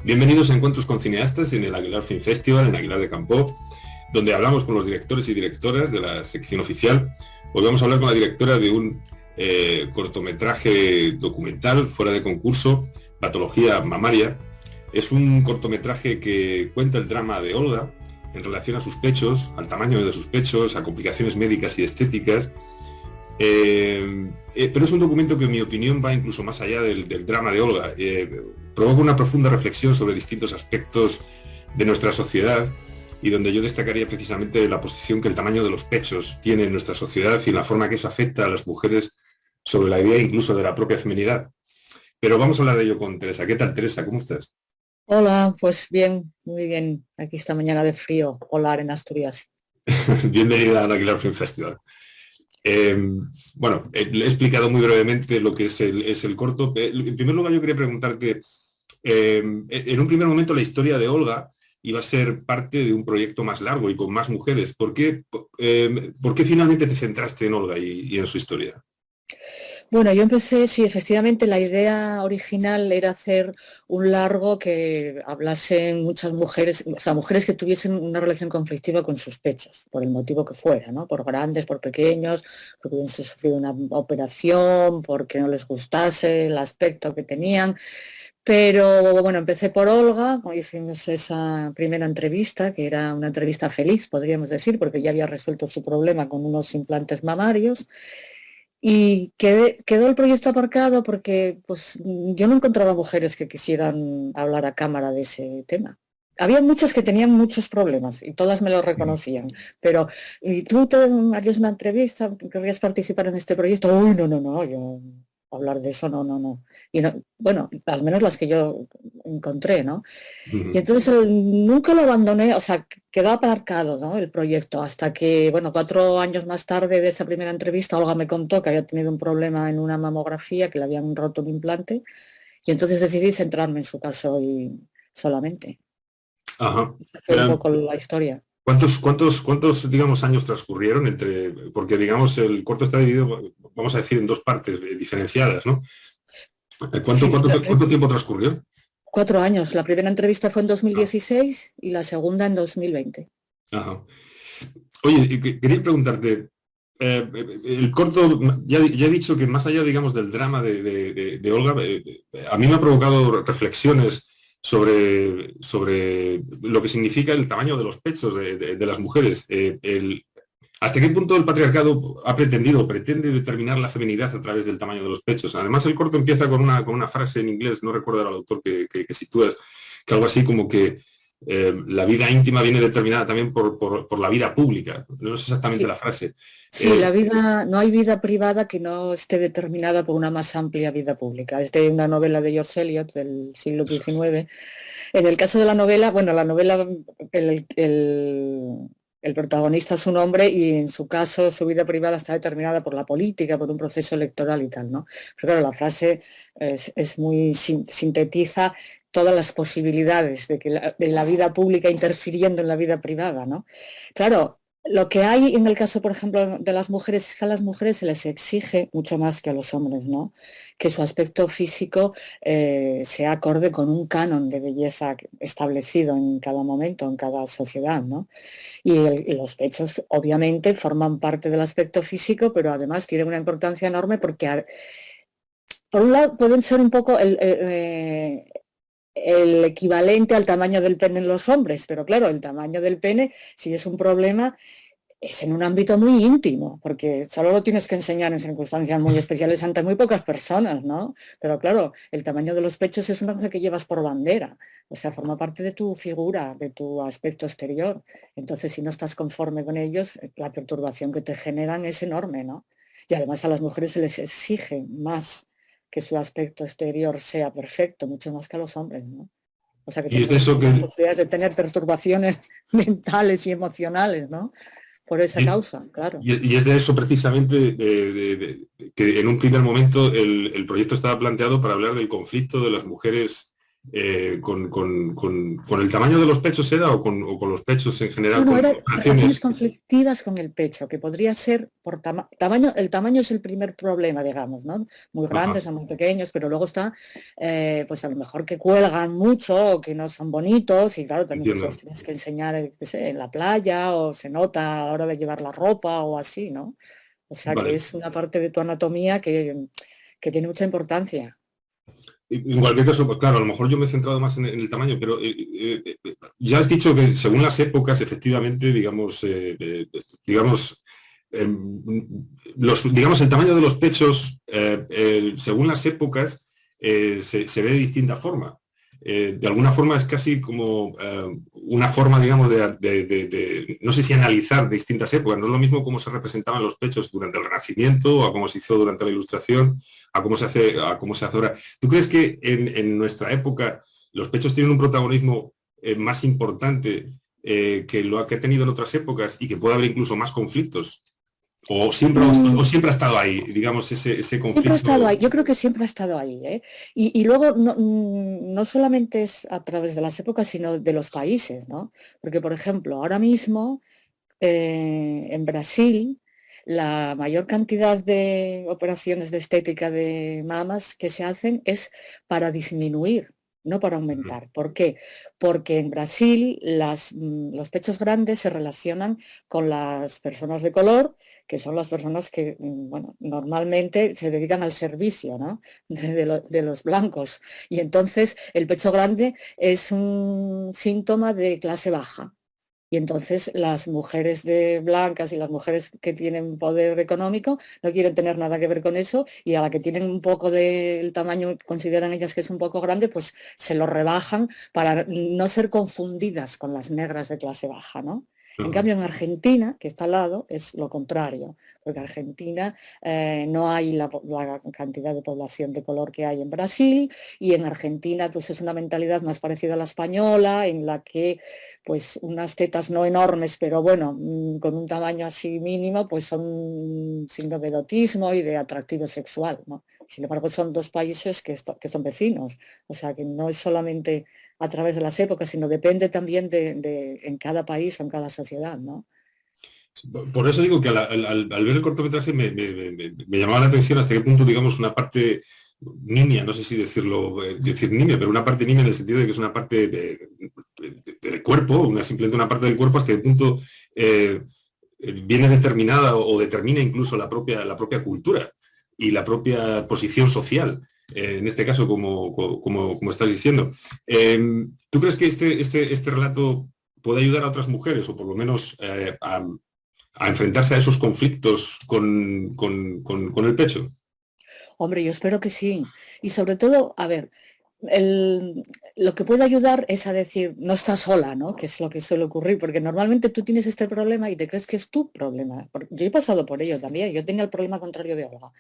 Bienvenidos a Encuentros con Cineastas en el Aguilar Film Festival, en Aguilar de Campoo, donde hablamos con los directores y directoras de la sección oficial. Hoy vamos a hablar con la directora de un cortometraje documental fuera de concurso, Patología Mamaria. Es un cortometraje que cuenta el drama de Olga en relación a sus pechos, al tamaño de sus pechos, a complicaciones médicas y estéticas. Pero es un documento que, en mi opinión, va incluso más allá del drama de Olga. Provoca una profunda reflexión sobre distintos aspectos de nuestra sociedad y donde yo destacaría precisamente la posición que el tamaño de los pechos tiene en nuestra sociedad y la forma que eso afecta a las mujeres sobre la idea incluso de la propia feminidad. Pero vamos a hablar de ello con Teresa. ¿Qué tal, Teresa? ¿Cómo estás? Hola, pues bien, muy bien. Aquí esta mañana de frío polar en Asturias. Bienvenida al Aguilar Film Festival. Le he explicado muy brevemente lo que es el corto. En primer lugar, yo quería preguntarte, en un primer momento la historia de Olga iba a ser parte de un proyecto más largo y con más mujeres. ¿Por qué finalmente te centraste en Olga y en su historia? Bueno, yo empecé, sí, efectivamente la idea original era hacer un largo que hablasen muchas mujeres, o sea, mujeres que tuviesen una relación conflictiva con sus pechos, por el motivo que fuera, ¿no? Por grandes, por pequeños, porque hubiesen sufrido una operación, porque no les gustase el aspecto que tenían. Pero bueno, empecé por Olga, como hicimos esa primera entrevista, que era una entrevista feliz, podríamos decir, porque ya había resuelto su problema con unos implantes mamarios. Y quedó el proyecto aparcado porque pues, yo no encontraba mujeres que quisieran hablar a cámara de ese tema. Había muchas que tenían muchos problemas y todas me lo reconocían, pero ¿y tú te harías una entrevista? ¿Querrías participar en este proyecto? Uy, no, no, no, yo hablar de eso, no, no, no. Y no, bueno, al menos las que yo encontré, ¿no? Y entonces nunca lo abandoné, o sea, quedó aparcado, ¿no? El proyecto, hasta que, bueno, 4 años más tarde de esa primera entrevista, Olga me contó que había tenido un problema en una mamografía, que le habían roto un implante, y entonces decidí centrarme en su caso y solamente. Ajá. Esa fue un poco la historia. ¿Cuántos, digamos, años transcurrieron porque, digamos, el corto está dividido, vamos a decir, en dos partes diferenciadas, ¿no? ¿Cuánto, Sí, cuánto, cuánto tiempo transcurrió? 4 años. La primera entrevista fue en Ah, 2016 y la segunda en 2020. ajá. Oye, quería preguntarte, el corto, ya he dicho que más allá, digamos, del drama de Olga, a mí me ha provocado reflexiones sobre lo que significa el tamaño de los pechos de las mujeres. ¿Hasta qué punto el patriarcado ha pretendido o pretende determinar la feminidad a través del tamaño de los pechos? Además, el corto empieza con una frase en inglés, no recuerdo al autor que sitúas, que algo así como que la vida íntima viene determinada también por la vida pública. No es exactamente Sí. la frase. Sí, la vida, no hay vida privada que no esté determinada por una más amplia vida pública. Es de una novela de George Eliot del siglo Eso es. XIX. En el caso de la novela, bueno, la novela, el protagonista es un hombre y en su caso su vida privada está determinada por la política, por un proceso electoral y tal, ¿no? Pero claro, la frase es muy sintetiza todas las posibilidades de la vida pública interfiriendo en la vida privada, ¿no? Claro, lo que hay en el caso, por ejemplo, de las mujeres es que a las mujeres se les exige mucho más que a los hombres, ¿no? Que su aspecto físico sea acorde con un canon de belleza establecido en cada momento, en cada sociedad, ¿no? Y los pechos, obviamente, forman parte del aspecto físico, pero además tienen una importancia enorme porque, por un lado, pueden ser un poco el equivalente al tamaño del pene en los hombres, pero claro, el tamaño del pene, si es un problema, es en un ámbito muy íntimo, porque solo lo tienes que enseñar en circunstancias muy especiales ante muy pocas personas, ¿no? Pero claro, el tamaño de los pechos es una cosa que llevas por bandera, o sea, forma parte de tu figura, de tu aspecto exterior. Entonces, si no estás conforme con ellos, la perturbación que te generan es enorme, ¿no? Y además a las mujeres se les exige más que su aspecto exterior sea perfecto, mucho más que a los hombres, ¿no? O sea que Y es de tenemos eso muchas más que, posibilidades de tener perturbaciones mentales y emocionales, ¿no? Por esa y, causa, claro. y es de eso precisamente que en un primer momento el proyecto estaba planteado para hablar del conflicto de las mujeres con el tamaño de los pechos era o con los pechos en general. Bueno, Con eran relaciones operaciones. conflictivas con el pecho, que podría ser por tamaño, el tamaño es el primer problema, digamos, ¿no? Muy Ajá, grandes o muy pequeños, pero luego está, pues a lo mejor que cuelgan mucho o que no son bonitos y claro, también pues los entiendo. tienes que enseñar, qué sé, en la playa o se nota a la hora de llevar la ropa o así, ¿no? O sea que Vale. es una parte de tu anatomía que tiene mucha importancia. En cualquier caso, pues claro, a lo mejor yo me he centrado más en el tamaño, pero ya has dicho que según las épocas, efectivamente, digamos, digamos, el tamaño de los pechos, según las épocas, se ve de distinta forma. De alguna forma es casi como una forma, digamos, no sé si analizar distintas épocas. No es lo mismo cómo se representaban los pechos durante el Renacimiento, a cómo se hizo durante la Ilustración, a cómo se hace ahora. ¿Tú crees que en nuestra época los pechos tienen un protagonismo más importante que lo que ha tenido en otras épocas y que puede haber incluso más conflictos? O Mm, siempre ha estado ahí, digamos, ese Siempre ha estado ahí, conflicto? yo creo que siempre ha estado ahí, ¿eh? Y luego no, no solamente es a través de las épocas, sino de los países, ¿no? Porque, por ejemplo, ahora mismo en Brasil, la mayor cantidad de operaciones de estética de mamas que se hacen es para disminuir, no para Ujú. aumentar. ¿Por qué? Porque en Brasil los pechos grandes se relacionan con las personas de color, que son las personas que, bueno, normalmente se dedican al servicio, ¿no? De los blancos. Y entonces el pecho grande es un síntoma de clase baja. Y entonces las mujeres de blancas y las mujeres que tienen poder económico no quieren tener nada que ver con eso y a la que tienen un poco del tamaño, consideran ellas que es un poco grande, pues se lo rebajan para no ser confundidas con las negras de clase baja, ¿no? En Ajá. cambio, en Argentina, que está al lado, es lo contrario, porque Argentina no hay la cantidad de población de color que hay en Brasil y en Argentina pues es una mentalidad más parecida a la española, en la que pues unas tetas no enormes, pero bueno, con un tamaño así mínimo, pues son un signo de erotismo y de atractivo sexual, ¿no? Sin embargo, son dos países que son vecinos, o sea que no es solamente a través de las épocas, sino depende también en cada país o en cada sociedad, ¿no? Por eso digo que al ver el cortometraje me llamaba la atención hasta qué punto, digamos, una parte nimia, no sé si decirlo, decir nimia, pero una parte nimia en el sentido de que es una parte del cuerpo, simplemente una parte del cuerpo, hasta qué punto viene determinada o determina incluso la propia cultura y la propia posición social. En este caso, como estás diciendo. ¿Tú crees que este relato puede ayudar a otras mujeres, o por lo menos a enfrentarse a esos conflictos con el pecho? Hombre, yo espero que sí. Y sobre todo, a ver, lo que puede ayudar es a decir, no estás sola, ¿no? Que es lo que suele ocurrir, porque normalmente tú tienes este problema y te crees que es tu problema. Yo he pasado por ello también, yo tenía el problema contrario de Olga.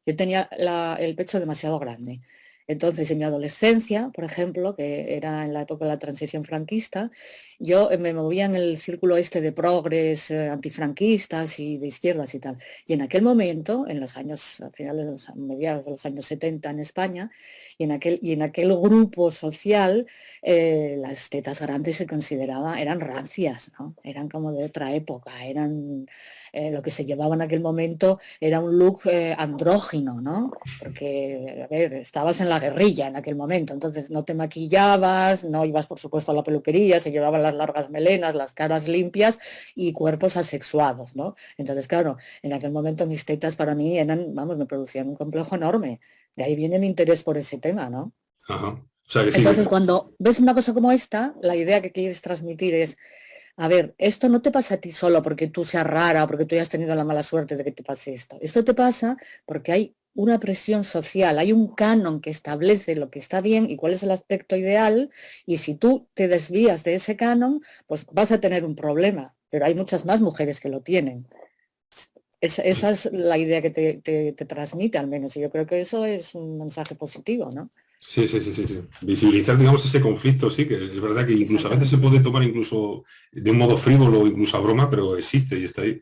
Yo tenía el pecho demasiado grande. Entonces, en mi adolescencia, por ejemplo, que era en la época de la transición franquista, yo me movía en el círculo este de progres antifranquistas y de izquierdas y tal. Y en aquel momento, en los años, a finales de mediados de los años 70 en España, y en aquel grupo social, las tetas grandes se consideraban, eran rancias, ¿no? Eran como de otra época, eran lo que se llevaba en aquel momento era un look andrógino, ¿no? Porque, a ver, estabas en la guerrilla en aquel momento, entonces no te maquillabas, no ibas, por supuesto, a la peluquería, se llevaban las largas melenas, las caras limpias y cuerpos asexuados, ¿no? Entonces, claro, en aquel momento mis tetas para mí eran, vamos, me producían un complejo enorme. De ahí viene mi interés por ese tema, ¿no? Ajá. O sea que sí, Entonces, cuando ves una cosa como esta, la idea que quieres transmitir es, a ver, esto no te pasa a ti solo porque tú seas rara o porque tú hayas tenido la mala suerte de que te pase esto. Esto te pasa porque hay una presión social, hay un canon que establece lo que está bien y cuál es el aspecto ideal, y si tú te desvías de ese canon, pues vas a tener un problema, pero hay muchas más mujeres que lo tienen. Esa es la idea que te transmite al menos, y yo creo que eso es un mensaje positivo, ¿no? sí, sí, sí, sí, sí. Visibilizar, digamos, ese conflicto, sí, que es verdad que incluso a veces se Exactamente. puede tomar incluso de un modo frívolo, incluso a broma, pero existe y está ahí.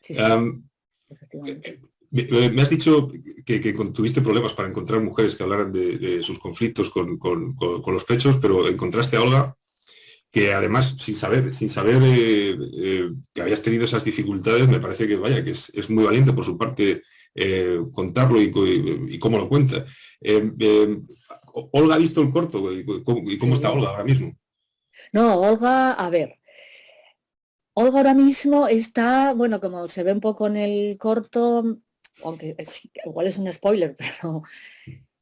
Sí, sí, Am, efectivamente. Me has dicho que tuviste problemas para encontrar mujeres que hablaran de sus conflictos con los pechos, pero encontraste a Olga, que además, sin saber que habías tenido esas dificultades, me parece que, vaya, que es muy valiente por su parte contarlo y cómo lo cuenta. Olga ha visto el corto, y cómo está Olga ahora mismo. No, Olga, a ver. Olga ahora mismo está, bueno, como se ve un poco en el corto, aunque igual es un spoiler, pero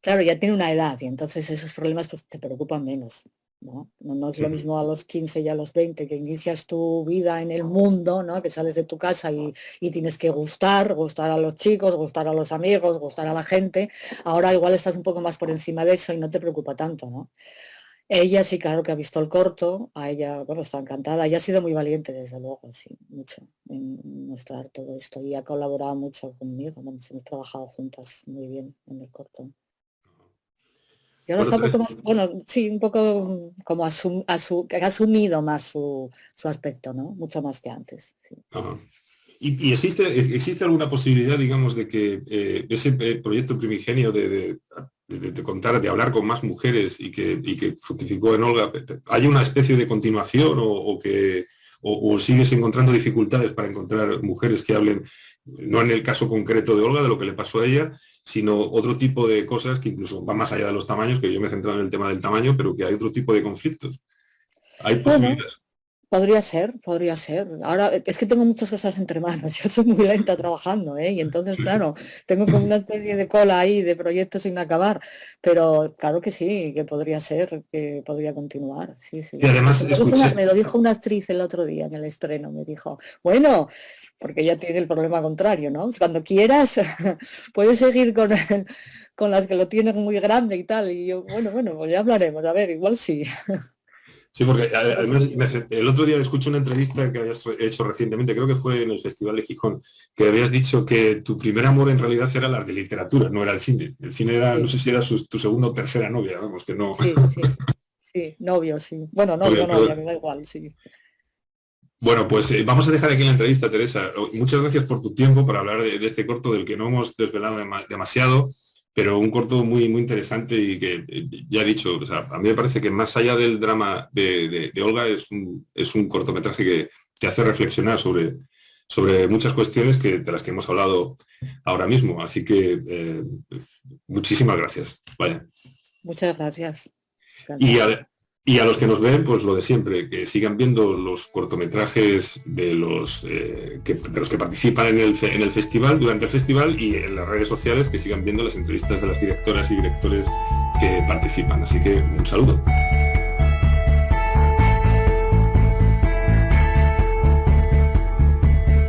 claro, ya tiene una edad y entonces esos problemas pues te preocupan menos, ¿no? No es lo mismo a los 15 y a los 20 que inicias tu vida en el mundo, ¿no? Que sales de tu casa y tienes que gustar a los chicos, gustar a los amigos, gustar a la gente. Ahora igual estás un poco más por encima de eso y no te preocupa tanto, ¿no? Ella sí, claro que ha visto el corto, a ella, bueno, está encantada, ella ha sido muy valiente, desde luego, sí, mucho, en mostrar todo esto y ha colaborado mucho conmigo, hemos trabajado juntas muy bien en el corto. Y ahora Bueno, está un poco más, bueno, sí, un poco como que ha asumido más su aspecto, ¿no? Mucho más que antes. Sí. ¿Y existe alguna posibilidad, digamos, de que ese proyecto primigenio de contar, de hablar con más mujeres y que fructificó en Olga, haya una especie de continuación o sigues encontrando dificultades para encontrar mujeres que hablen, no en el caso concreto de Olga, de lo que le pasó a ella, sino otro tipo de cosas que incluso van más allá de los tamaños, que yo me he centrado en el tema del tamaño, pero que hay otro tipo de conflictos? ¿Hay Bueno, posibilidades? podría ser, podría ser. Ahora es que tengo muchas cosas entre manos. Yo soy muy lenta trabajando, ¿eh? Y entonces, claro, tengo como una especie de cola ahí de proyectos sin acabar. Pero claro que sí, que podría ser, que podría continuar. Sí, sí. Y además Me escuché, lo dijo una actriz el otro día en el estreno. Me dijo, bueno, porque ella tiene el problema contrario, ¿no? Cuando quieras, puedes seguir con las que lo tienen muy grande y tal. Y yo, bueno, pues ya hablaremos. A ver, igual sí. sí, porque además el otro día escuché una entrevista que habías hecho recientemente, creo que fue en el Festival de Gijón, que habías dicho que tu primer amor en realidad era la de literatura, no era el cine. El cine era, no Sí, sé si era tu segunda o tercera novia, vamos, que no. sí, sí. Sí, novio, sí. Bueno, novio, Novia, novia, pero me da igual, sí. bueno, pues vamos a dejar aquí la entrevista, Teresa. Muchas gracias por tu tiempo para hablar de este corto del que no hemos desvelado demasiado, pero un corto muy, muy interesante y que ya he dicho, o sea, a mí me parece que más allá del drama de Olga es un cortometraje que te hace reflexionar sobre muchas cuestiones de las que hemos hablado ahora mismo. Así que muchísimas gracias. Vaya. Muchas gracias. Y Encantada. y a los que nos ven, pues lo de siempre, que sigan viendo los cortometrajes de los que participan en el festival, durante el festival, y en las redes sociales, que sigan viendo las entrevistas de las directoras y directores que participan. Así que un saludo.